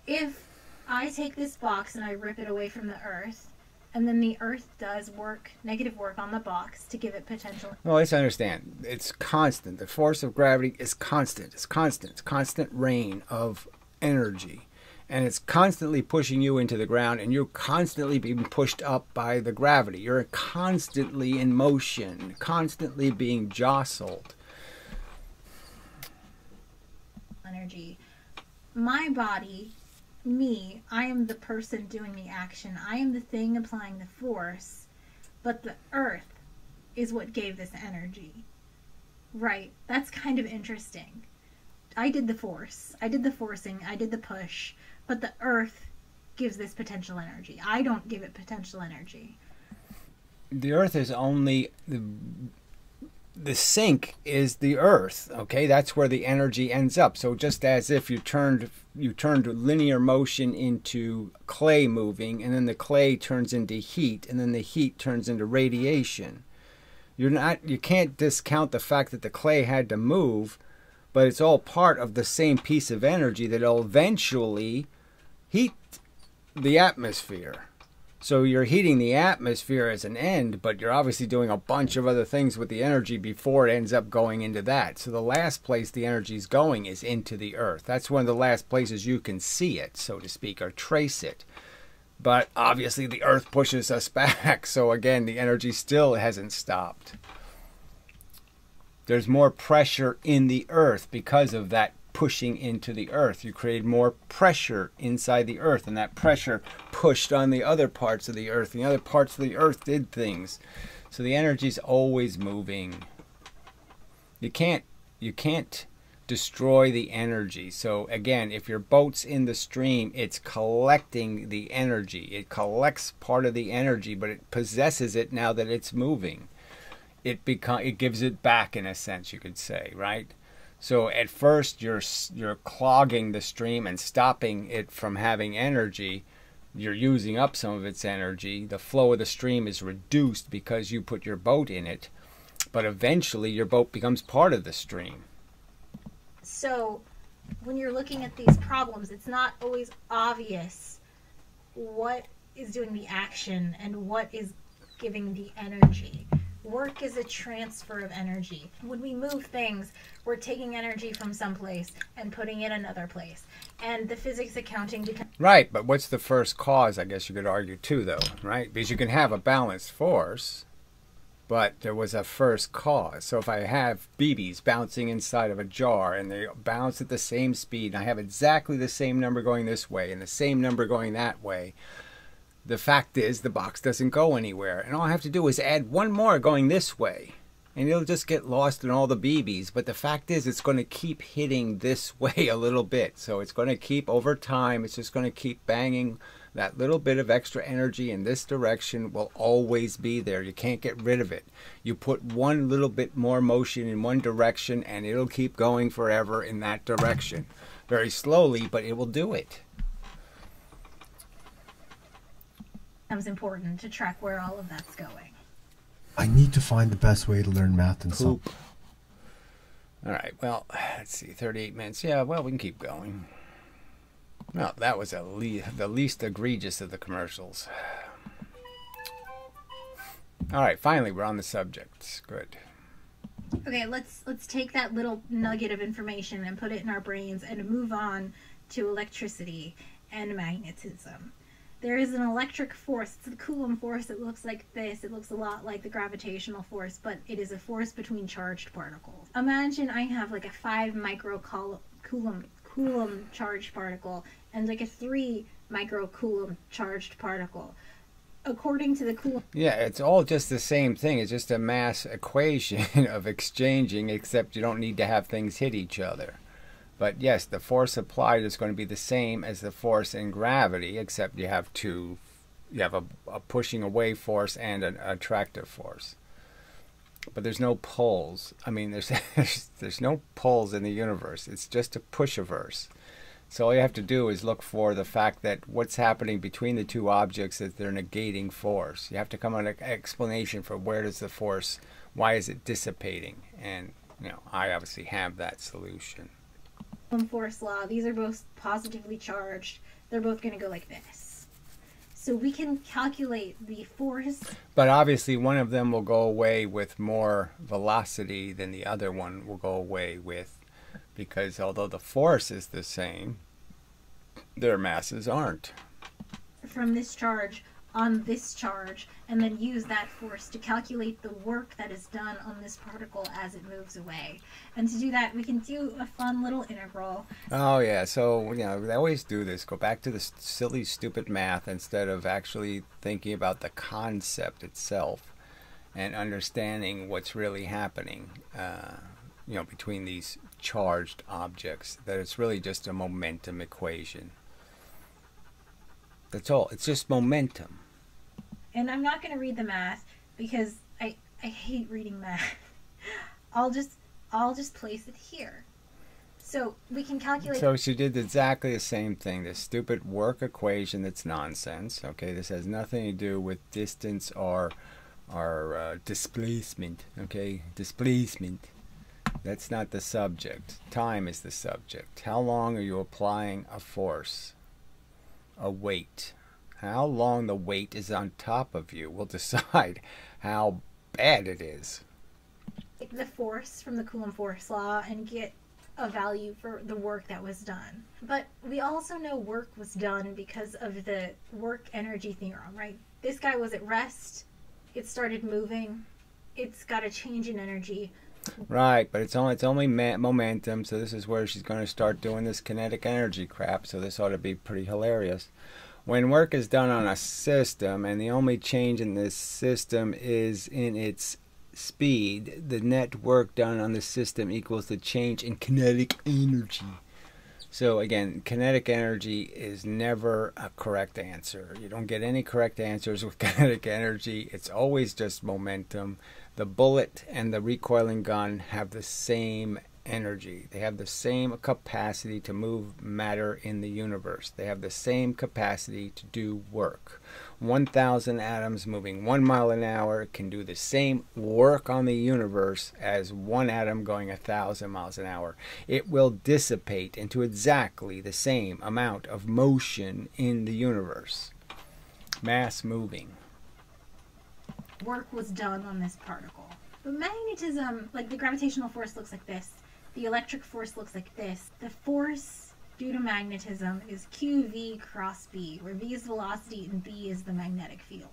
If I take this box and I rip it away from the Earth, and then the Earth does work, negative work on the box to give it potential. Well, let's understand. It's constant. The force of gravity is constant. It's constant. It's constant rain of energy. And it's constantly pushing you into the ground, and you're constantly being pushed up by the gravity. You're constantly in motion, constantly being jostled. Energy. My body, me, I am the person doing the action. I am the thing applying the force, but the Earth is what gave this energy. Right, that's kind of interesting. I did the force. I did the forcing. I did the push. But the Earth gives this potential energy. I don't give it potential energy. The Earth is only... The sink is the Earth, okay? That's where the energy ends up. So just as if you turned linear motion into clay moving, and then the clay turns into heat, and then the heat turns into radiation. You can't discount the fact that the clay had to move, but it's all part of the same piece of energy that'll eventually heat the atmosphere. So you're heating the atmosphere as an end, but you're obviously doing a bunch of other things with the energy before it ends up going into that. So the last place the energy is going is into the earth. That's one of the last places you can see it, so to speak, or trace it. But obviously the earth pushes us back. So again, the energy still hasn't stopped. There's more pressure in the earth because of that pushing into the earth. You create more pressure inside the earth, and that pressure pushed on the other parts of the earth. The other parts of the earth did things. So the energy's always moving. You can't destroy the energy. So again, if your boat's in the stream, it's collecting the energy. It collects part of the energy, but it possesses it now that it's moving. It gives it back, in a sense, you could say, right? So at first you're clogging the stream and stopping it from having energy. You're using up some of its energy. The flow of the stream is reduced because you put your boat in it. But eventually your boat becomes part of the stream. So when you're looking at these problems, it's not always obvious what is doing the action and what is giving the energy. Work is a transfer of energy. When we move things, we're taking energy from someplace and putting it another place. And the physics accounting becomes... Right, but what's the first cause, I guess you could argue too, though, right? Because you can have a balanced force, but there was a first cause. So if I have BBs bouncing inside of a jar and they bounce at the same speed, and I have exactly the same number going this way and the same number going that way, the fact is the box doesn't go anywhere. And all I have to do is add one more going this way, and it'll just get lost in all the BBs. But the fact is it's going to keep hitting this way a little bit. So it's going to keep, over time, it's just going to keep banging. That little bit of extra energy in this direction will always be there. You can't get rid of it. You put one little bit more motion in one direction, and it'll keep going forever in that direction. Very slowly, but it will do it. Becomes important to track where all of that's going. I need to find the best way to learn math and sum. All right, well, let's see, 38 minutes. Yeah, well, we can keep going. Well, that was the least egregious of the commercials. All right, finally, we're on the subject. Good. Okay, let's take that little nugget of information and put it in our brains and move on to electricity and magnetism. There is an electric force. It's the Coulomb force. It looks like this. It looks a lot like the gravitational force, but it is a force between charged particles. Imagine I have like a 5 microcoulomb charged particle and like a 3 microcoulomb charged particle. According to the Coulomb... Yeah, it's all just the same thing. It's just a mass equation of exchanging, except you don't need to have things hit each other. But yes, the force applied is going to be the same as the force in gravity, except you have a pushing away force and an attractive force. But there's no poles. I mean, there's no poles in the universe. It's just a push-averse. So all you have to do is look for the fact that what's happening between the two objects is they're negating force. You have to come up with an explanation for where does the force, why is it dissipating? And, you know, I obviously have that solution. Force law, these are both positively charged. They're both going to go like this. So we can calculate the force. But obviously one of them will go away with more velocity than the other one will go away with, because although the force is the same, their masses aren't. From this charge on this charge, and then use that force to calculate the work that is done on this particle as it moves away. And to do that, we can do a fun little integral. Oh yeah, so you know, they always do this. Go back to the silly, stupid math instead of actually thinking about the concept itself and understanding what's really happening. You know, between these charged objects, that it's really just a momentum equation. That's all. It's just momentum. And I'm not going to read the math because I hate reading math. I'll just place it here. So we can calculate. So she did exactly the same thing. This stupid work equation that's nonsense. Okay, this has nothing to do with distance or displacement. Okay, displacement. That's not the subject. Time is the subject. How long are you applying a force? A weight. How long the weight is on top of you will decide how bad it is. Take the force from the Coulomb force law and get a value for the work that was done. But we also know work was done because of the work energy theorem, right? This guy was at rest. It started moving. It's got a change in energy. Right, but it's only momentum, so this is where she's going to start doing this kinetic energy crap, so this ought to be pretty hilarious. When work is done on a system, and the only change in this system is in its speed, the net work done on the system equals the change in kinetic energy. So again, kinetic energy is never a correct answer. You don't get any correct answers with kinetic energy. It's always just momentum. The bullet and the recoiling gun have the same energy. They have the same capacity to move matter in the universe. They have the same capacity to do work. 1,000 atoms moving 1 mile an hour can do the same work on the universe as one atom going 1,000 miles an hour. It will dissipate into exactly the same amount of motion in the universe. Mass moving. Work was done on this particle. But magnetism, like the gravitational force looks like this. The electric force looks like this. The force due to magnetism is QV cross B, where V is velocity and B is the magnetic field.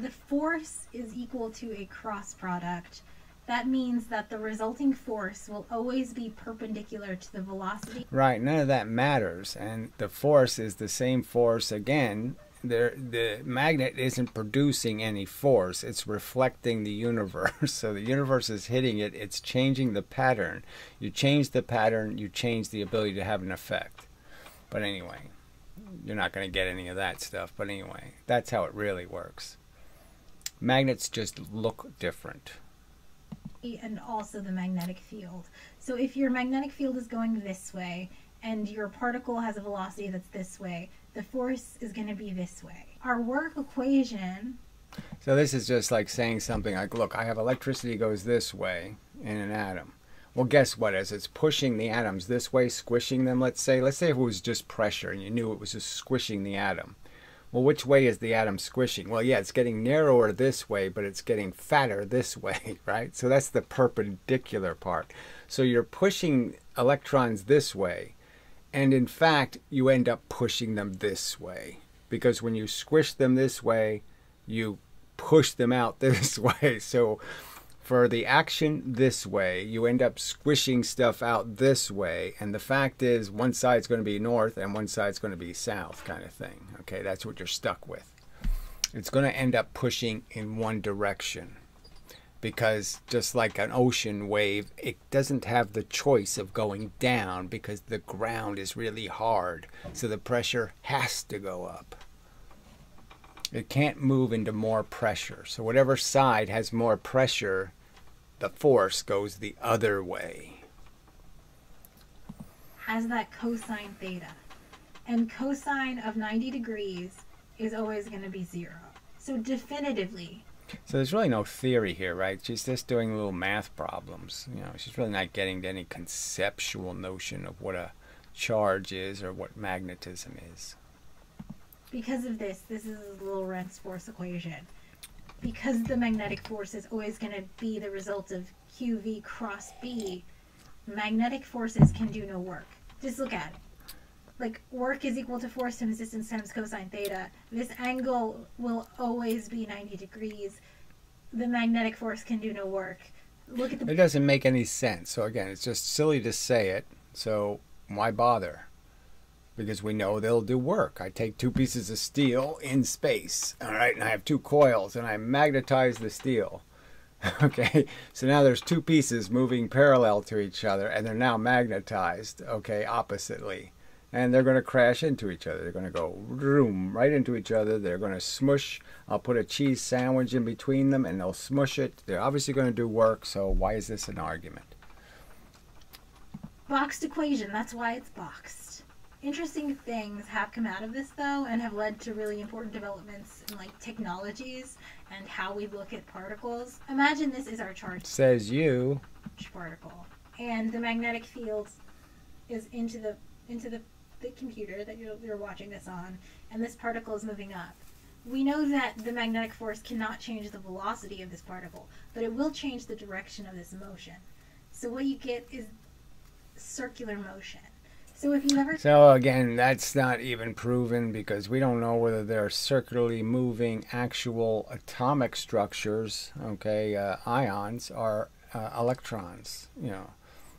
The force is equal to a cross product. That means that the resulting force will always be perpendicular to the velocity. Right, none of that matters. And the force is the same force again. The magnet isn't producing any force. It's reflecting the universe. So the universe is hitting it. It's changing the pattern. You change the pattern, you change the ability to have an effect. But anyway, you're not going to get any of that stuff. But anyway, that's how it really works. Magnets just look different. And also the magnetic field. So if your magnetic field is going this way and your particle has a velocity that's this way, the force is going to be this way. Our work equation... So this is just like saying something like, look, I have electricity goes this way in an atom. Well, guess what? As it's pushing the atoms this way, squishing them, let's say if it was just pressure and you knew it was just squishing the atom. Well, which way is the atom squishing? Well, yeah, it's getting narrower this way, but it's getting fatter this way, right? So that's the perpendicular part. So you're pushing electrons this way, and in fact, you end up pushing them this way. Because when you squish them this way, you push them out this way. So for the action this way, you end up squishing stuff out this way. And the fact is, one side's going to be north and one side's going to be south kind of thing. Okay, that's what you're stuck with. It's going to end up pushing in one direction. Because just like an ocean wave, it doesn't have the choice of going down because the ground is really hard. So the pressure has to go up. It can't move into more pressure. So whatever side has more pressure, the force goes the other way. Has that cosine theta. And cosine of 90 degrees is always going to be 0. So definitively... So there's really no theory here, right? She's just doing little math problems. You know, she's really not getting to any conceptual notion of what a charge is or what magnetism is. Because of this is Lorentz force equation. Because the magnetic force is always going to be the result of QV cross B, magnetic forces can do no work. Just look at it. Like, work is equal to force times distance times cosine theta. This angle will always be 90 degrees. The magnetic force can do no work. Look at the... It doesn't make any sense. So again, it's just silly to say it. So why bother? Because we know they'll do work. I take 2 pieces of steel in space, all right, and I have 2 coils, and I magnetize the steel. Okay, so now there's 2 pieces moving parallel to each other, and they're now magnetized, okay, oppositely. And they're going to crash into each other. They're going to go right into each other. They're going to smush. I'll put a cheese sandwich in between them, and they'll smush it. They're obviously going to do work, so why is this an argument? Boxed equation, that's why it's boxed. Interesting things have come out of this, though, and have led to really important developments in, like, technologies and how we look at particles. Imagine this is our charge. Says you. Particle. and the magnetic field is into the computer that you're watching this on, and this particle is moving up. We know that the magnetic force cannot change the velocity of this particle, but it will change the direction of this motion. So what you get is circular motion. So if you ever... So again, that's not even proven because we don't know whether they're circularly moving actual atomic structures, okay, ions, or electrons, you know.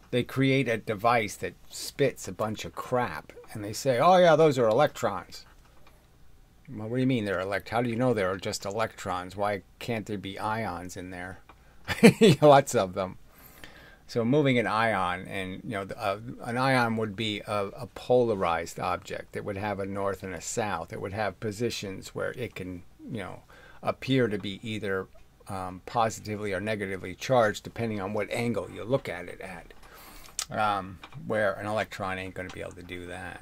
They create a device that spits a bunch of crap, and they say, oh yeah, those are electrons. Well, what do you mean they're how do you know they're just electrons? Why can't there be ions in there? Lots of them. So moving an ion, and you know, an ion would be a polarized object. It would have a north and a south. It would have positions where it can, you know, appear to be either positively or negatively charged, depending on what angle you look at it at. Where an electron ain't going to be able to do that.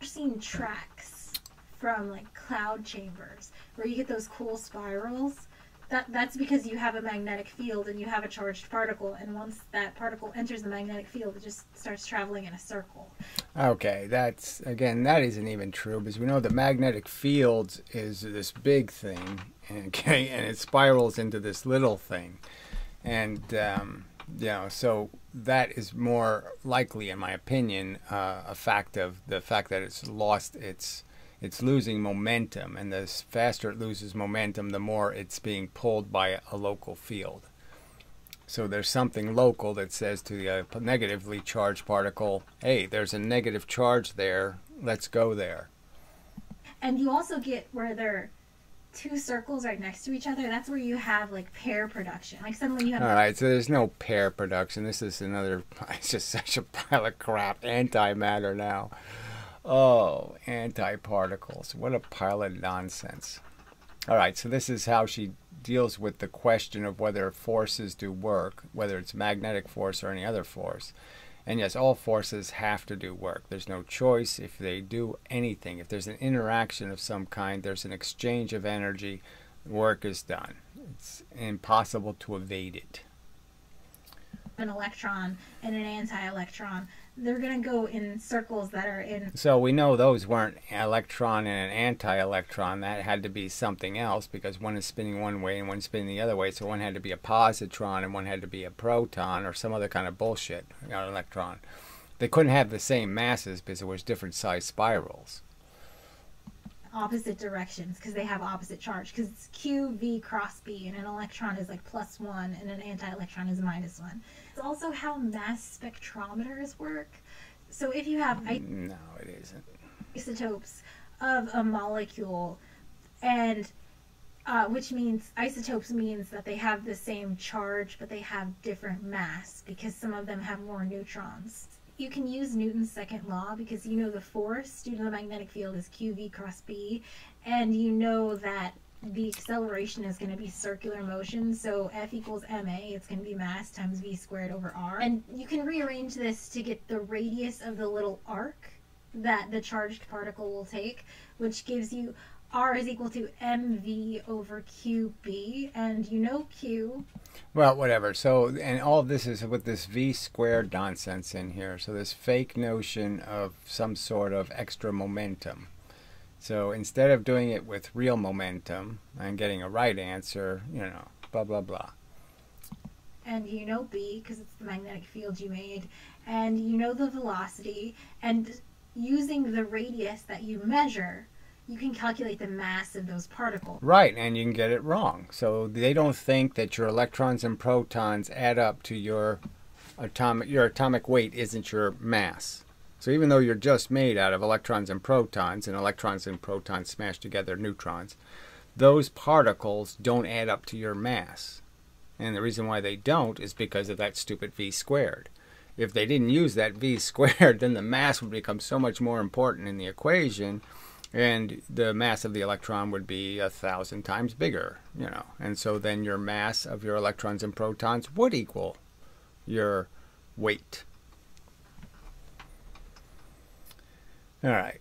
I've seen tracks from like cloud chambers where you get those cool spirals. That's because you have a magnetic field and you have a charged particle, and once that particle enters the magnetic field, it just starts traveling in a circle. Okay, that's, again, that isn't even true, because we know the magnetic field is this big thing, okay, and it spirals into this little thing. And, you know, so that is more likely, in my opinion, a fact of the fact that it's lost it's losing momentum, and the faster it loses momentum, the more it's being pulled by a local field. So there's something local that says to the negatively charged particle, hey, there's a negative charge there, let's go there. And you also get where they're two circles right next to each other. That's where you have like pair production. Like suddenly you have... All right, so there's no pair production. This is another, it's just such a pile of crap. Antimatter now. Oh, antiparticles. What a pile of nonsense. All right, so this is how she deals with the question of whether forces do work, whether it's magnetic force or any other force. And yes, all forces have to do work. There's no choice if they do anything. If there's an interaction of some kind, there's an exchange of energy, work is done. It's impossible to evade it. An electron and an anti-electron, they're going to go in circles that are in... So we know those weren't an electron and an anti-electron. That had to be something else, because one is spinning one way and one's spinning the other way. So one had to be a positron and one had to be a proton or some other kind of bullshit, you know, electron. They couldn't have the same masses because there was different size spirals. Opposite directions because they have opposite charge, because it's Q, V, cross B, and an electron is like +1 and an anti-electron is -1. It's also how mass spectrometers work. So if you have no, it isn't. Isotopes of a molecule, and which means isotopes means that they have the same charge but they have different mass because some of them have more neutrons. You can use Newton's second law because you know the force due to the magnetic field is QV cross B, and you know that the acceleration is going to be circular motion, so F equals ma, it's going to be mass times v squared over r. And you can rearrange this to get the radius of the little arc that the charged particle will take, which gives you r is equal to mv over qb, and you know q. Well, whatever. So, and all of this is with this v squared nonsense in here. So this fake notion of some sort of extra momentum. So instead of doing it with real momentum and getting a right answer, you know, blah, blah, blah. And you know b, because it's the magnetic field you made, and you know the velocity, and using the radius that you measure, you can calculate the mass of those particles. Right, and you can get it wrong. So they don't think that your electrons and protons add up to your atomic weight isn't your mass. So even though you're just made out of electrons and protons smashed together, neutrons, those particles don't add up to your mass. And the reason why they don't is because of that stupid v squared. If they didn't use that v squared, then the mass would become so much more important in the equation, and the mass of the electron would be 1,000 times bigger, you know. And so then your mass of your electrons and protons would equal your weight. All right.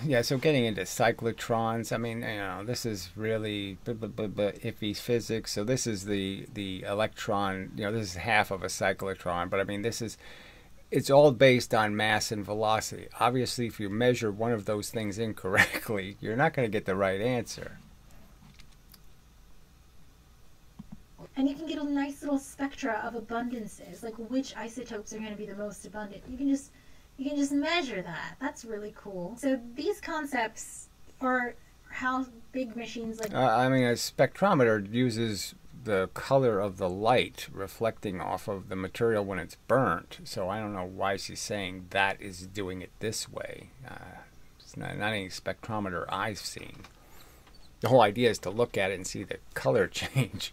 Yeah, so getting into cyclotrons, I mean, you know, this is really iffy physics. So this is the electron, you know, this is half of a cyclotron, but I mean, it's all based on mass and velocity. Obviously, if you measure one of those things incorrectly, you're not going to get the right answer. And you can get a nice little spectra of abundances, like which isotopes are going to be the most abundant. You can just measure that. That's really cool. So these concepts are how big machines like... I mean, a spectrometer uses the color of the light reflecting off of the material when it's burnt. So I don't know why she's saying that is doing it this way. It's not any spectrometer I've seen. The whole idea is to look at it and see the color change.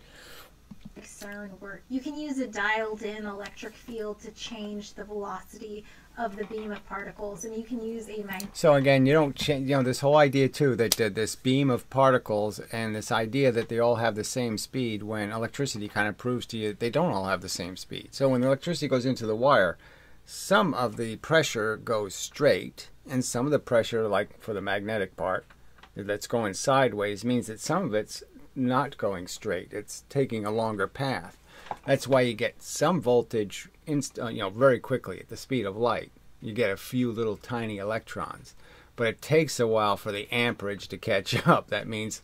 CERN work. You can use a dialed-in electric field to change the velocity of the beam of particles, and you can use a magnet. So again, you don't change, you know, this whole idea too that this beam of particles and this idea that they all have the same speed, when electricity kind of proves to you that they don't all have the same speed. So when the electricity goes into the wire, some of the pressure goes straight, and some of the pressure, like for the magnetic part that's going sideways, means that some of it's not going straight. It's taking a longer path. That's why you get some voltage very quickly at the speed of light. You get a few little tiny electrons, but it takes a while for the amperage to catch up. That means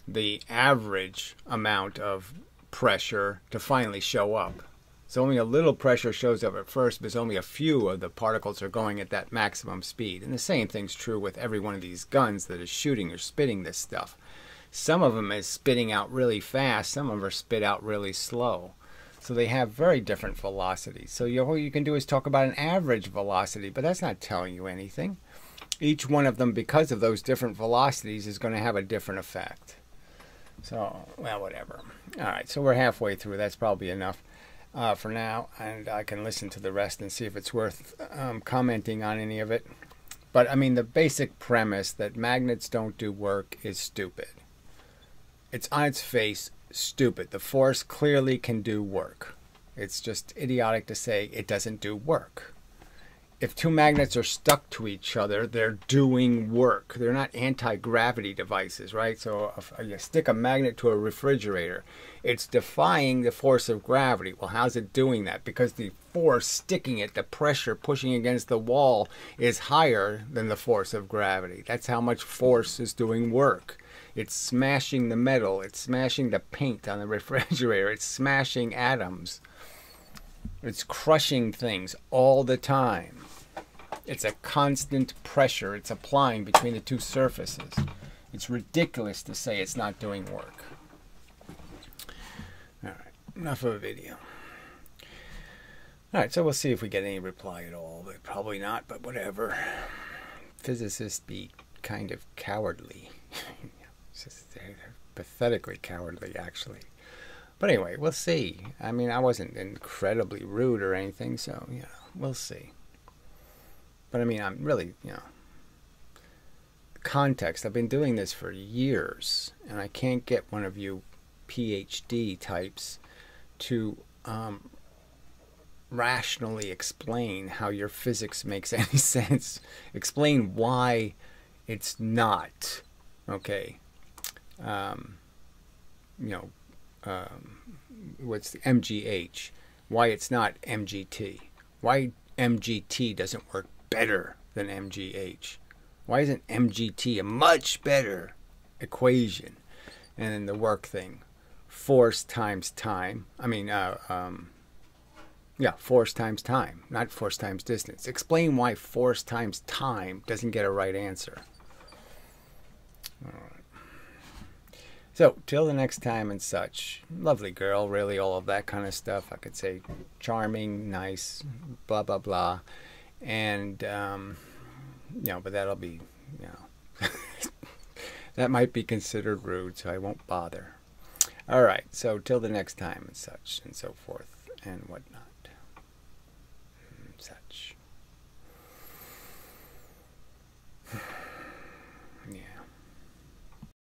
the average amount of pressure to finally show up. So only a little pressure shows up at first, because only a few of the particles are going at that maximum speed. And the same thing's true with every one of these guns that is shooting or spitting this stuff. Some of them is spitting out really fast, some of them are spit out really slow. So they have very different velocities. So what you can do is talk about an average velocity, but that's not telling you anything. Each one of them, because of those different velocities, is going to have a different effect. So, well, whatever. All right, so we're halfway through. That's probably enough for now, and I can listen to the rest and see if it's worth commenting on any of it. But, I mean, the basic premise that magnets don't do work is stupid. It's on its face stupid. The force clearly can do work. It's just idiotic to say it doesn't do work. If two magnets are stuck to each other, they're doing work. They're not anti-gravity devices, right? So if you stick a magnet to a refrigerator, it's defying the force of gravity. Well, how's it doing that? Because the force sticking it, the pressure pushing against the wall, is higher than the force of gravity. That's how much force is doing work. It's smashing the metal. It's smashing the paint on the refrigerator. It's smashing atoms. It's crushing things all the time. It's a constant pressure it's applying between the two surfaces. It's ridiculous to say it's not doing work. All right, enough of a video. All right, so we'll see if we get any reply at all. But probably not, but whatever. Physicists be kind of cowardly. They're pathetically cowardly, actually. But anyway, we'll see. I mean, I wasn't incredibly rude or anything, so, you know, we'll see. But I mean, I'm really, you know, context. I've been doing this for years, and I can't get one of you PhD types to rationally explain how your physics makes any sense. Explain why it's not, okay? What's the MGH? Why it's not MGT? Why MGT doesn't work better than MGH? Why isn't MGT a much better equation? And then the work thing, force times time. I mean, force times time, not force times distance. Explain why force times time doesn't get a right answer. All right. So, till the next time and such. Lovely girl, really, all of that kind of stuff. I could say charming, nice, blah, blah, blah. And, but that'll be, that might be considered rude, so I won't bother. All right, so till the next time and such and so forth and whatnot. And such.